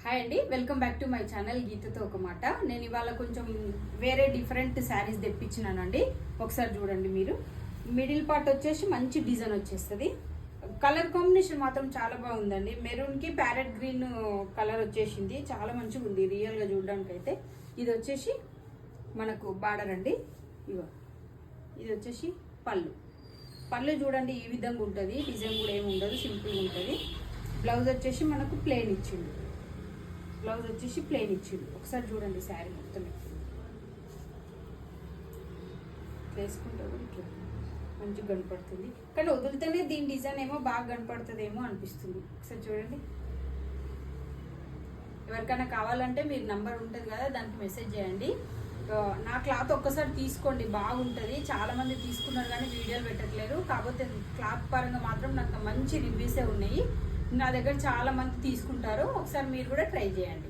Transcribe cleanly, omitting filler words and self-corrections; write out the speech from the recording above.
Hi అండి, welcome back to my channel గీతతో ఒక మాట. నేను ఇవాళ కొంచెం వేరే డిఫరెంట్ శారీస్ తెప్పించినానండి. ఒకసారి చూడండి మీరు. మిడిల్ పార్ట్ వచ్చేసి మంచి డిజైన్ వచ్చేస్తుంది. కలర్ కాంబినేషన్ మాత్రం చాలా బాగుందండి. మెరూన్కి ప్యారెట్ గ్రీన్ కలర్ వచ్చేసింది. చాలా మంచిగా ఉంది రియల్గా చూడడానికి అయితే. ఇది వచ్చేసి మనకు బార్డర్ అండి. ఇగో ఇది వచ్చేసి పళ్ళు చూడండి ఈ విధంగా ఉంటుంది. డిజైన్ కూడా ఏమి ఉండదు, సింపుల్గా ఉంటుంది. బ్లౌజ్ వచ్చేసి మనకు ప్లెయిన్ ఇచ్చింది. ఒకసారి చూడండి శారీ మొత్తం వేసుకుంటే కూడా ఇట్లా మంచిగా కనపడుతుంది. కానీ వదిలితేనే దీని డిజైన్ ఏమో బాగా కనపడుతుందేమో అనిపిస్తుంది. ఒకసారి చూడండి. ఎవరికైనా కావాలంటే మీరు నంబర్ ఉంటుంది కదా, దానికి మెసేజ్ చేయండి. నా క్లాత్ ఒక్కసారి తీసుకోండి, బాగుంటుంది. చాలా మంది తీసుకున్నారు కానీ వీడియోలు పెట్టట్లేరు. కాకపోతే క్లాత్ పరంగా మాత్రం నాకు మంచి రివ్యూసే ఉన్నాయి. నా దగ్గర చాలా మంది తీసుకుంటారు. ఒకసారి మీరు కూడా ట్రై చేయండి.